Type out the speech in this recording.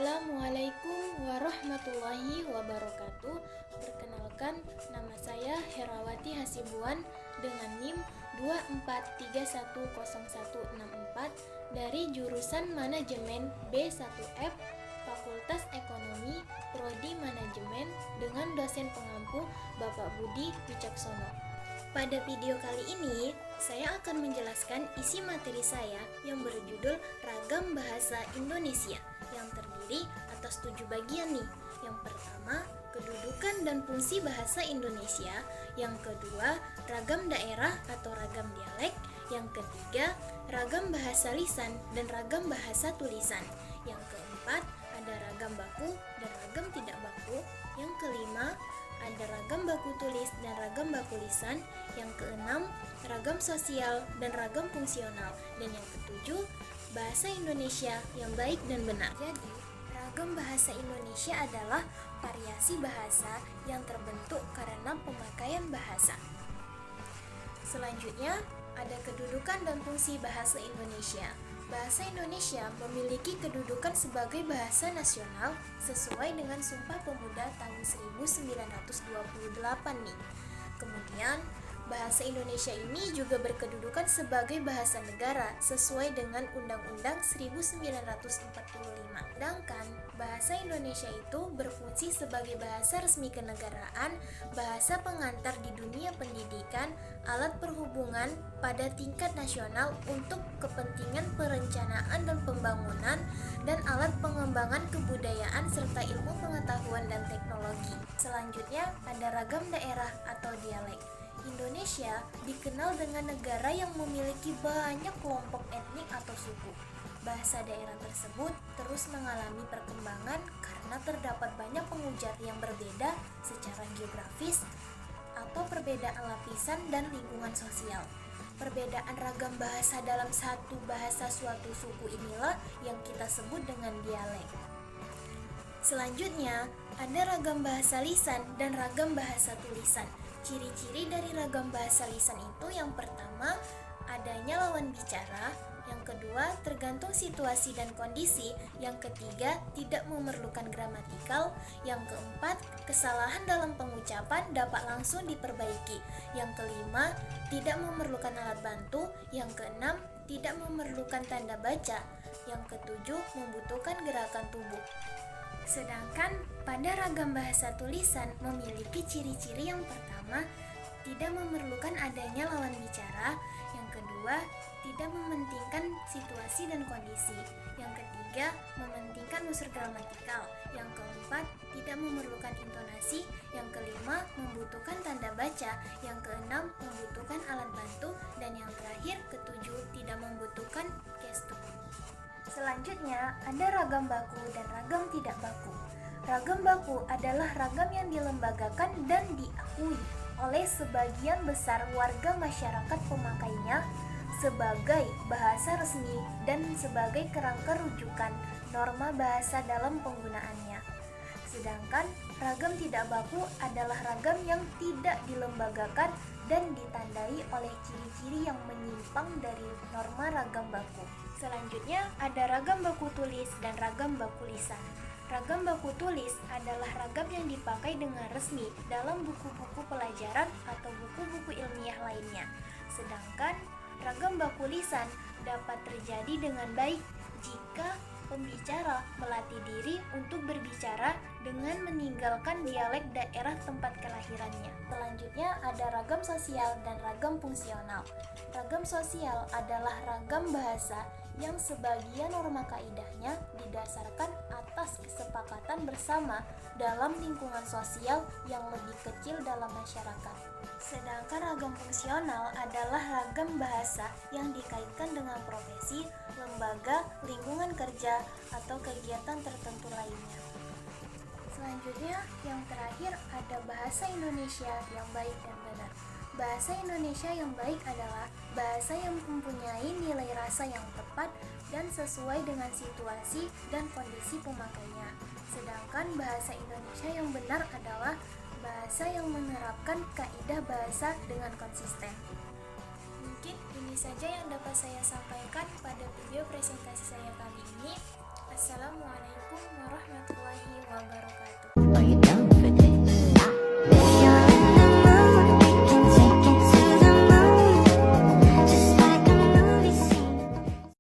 Assalamualaikum warahmatullahi wabarakatuh. Perkenalkan, nama saya Herawati Hasibuan dengan NIM 24310164 dari jurusan Manajemen B1F Fakultas Ekonomi Prodi Manajemen dengan dosen pengampu Bapak Budi Wicaksono. Pada video kali ini, saya akan menjelaskan isi materi saya yang berjudul Ragam Bahasa Indonesia yang terdiri atas 7 bagian nih. Yang pertama, kedudukan dan fungsi bahasa Indonesia. Yang kedua, ragam daerah atau ragam dialek. Yang ketiga, ragam bahasa lisan dan ragam bahasa tulisan. Yang keempat, ada ragam baku dan ragam tidak baku. Yang kelima, ada ragam baku tulis dan ragam baku lisan. Yang keenam, ragam sosial dan ragam fungsional. Dan yang ketujuh, bahasa Indonesia yang baik dan benar. Jadi, ragam bahasa Indonesia adalah variasi bahasa yang terbentuk karena pemakaian bahasa. Selanjutnya, ada kedudukan dan fungsi bahasa Indonesia. Bahasa Indonesia memiliki kedudukan sebagai bahasa nasional sesuai dengan Sumpah Pemuda tahun 1928 nih. Kemudian, bahasa Indonesia ini juga berkedudukan sebagai bahasa negara sesuai dengan Undang-Undang 1945. Sedangkan bahasa Indonesia itu berfungsi sebagai bahasa resmi kenegaraan, bahasa pengantar di dunia pendidikan, alat perhubungan pada tingkat nasional untuk kepentingan perencanaan dan pembangunan, dan alat pengembangan kebudayaan serta ilmu pengetahuan dan teknologi. Selanjutnya ada ragam daerah atau dialek. Indonesia dikenal dengan negara yang memiliki banyak kelompok etnik atau suku. Bahasa daerah tersebut terus mengalami perkembangan karena terdapat banyak pengujar yang berbeda secara geografis atau perbedaan lapisan dan lingkungan sosial. Perbedaan ragam bahasa dalam satu bahasa suatu suku inilah yang kita sebut dengan dialek. Selanjutnya, ada ragam bahasa lisan dan ragam bahasa tulisan. Ciri-ciri dari ragam bahasa lisan itu yang pertama, adanya lawan bicara. Yang kedua, tergantung situasi dan kondisi. Yang ketiga, tidak memerlukan gramatikal. Yang keempat, kesalahan dalam pengucapan dapat langsung diperbaiki. Yang kelima, tidak memerlukan alat bantu. Yang keenam, tidak memerlukan tanda baca. Yang ketujuh, membutuhkan gerakan tubuh. Sedangkan pada ragam bahasa tulisan memiliki ciri-ciri yang pertama, tidak memerlukan adanya lawan bicara. Yang kedua, tidak mementingkan situasi dan kondisi. Yang ketiga, mementingkan unsur gramatikal. Yang keempat, tidak memerlukan intonasi. Yang kelima, membutuhkan tanda baca. Yang keenam, membutuhkan alat bantu. Dan yang terakhir, ketujuh, tidak membutuhkan gestur. Selanjutnya, ada ragam baku dan ragam tidak baku. Ragam baku adalah ragam yang dilembagakan dan diakui oleh sebagian besar warga masyarakat pemakainya sebagai bahasa resmi dan sebagai kerangka rujukan norma bahasa dalam penggunaannya. Sedangkan ragam tidak baku adalah ragam yang tidak dilembagakan dan ditandai oleh ciri-ciri yang menyimpang dari norma ragam baku. Selanjutnya ada ragam baku tulis dan ragam baku lisan. Ragam baku tulis adalah ragam yang dipakai dengan resmi dalam buku-buku pelajaran atau buku-buku ilmiah lainnya. Sedangkan ragam baku lisan dapat terjadi dengan baik jika pembicara melatih diri untuk berbicara dengan meninggalkan dialek daerah tempat kelahirannya. Selanjutnya ada ragam sosial dan ragam fungsional. Ragam sosial adalah ragam bahasa yang sebagian norma kaidahnya didasarkan atas kesepakatan bersama dalam lingkungan sosial yang lebih kecil dalam masyarakat. Sedangkan ragam fungsional adalah ragam bahasa yang dikaitkan dengan profesi, lembaga, lingkungan kerja, atau kegiatan tertentu lainnya. Selanjutnya, yang terakhir ada bahasa Indonesia yang baik dan benar. Bahasa Indonesia yang baik adalah bahasa yang mempunyai nilai rasa yang tepat dan sesuai dengan situasi dan kondisi pemakainya. Sedangkan bahasa Indonesia yang benar adalah bahasa yang menerapkan kaidah bahasa dengan konsisten. Mungkin ini saja yang dapat saya sampaikan pada video presentasi saya kali ini. Assalamualaikum warahmatullahi wabarakatuh. lay down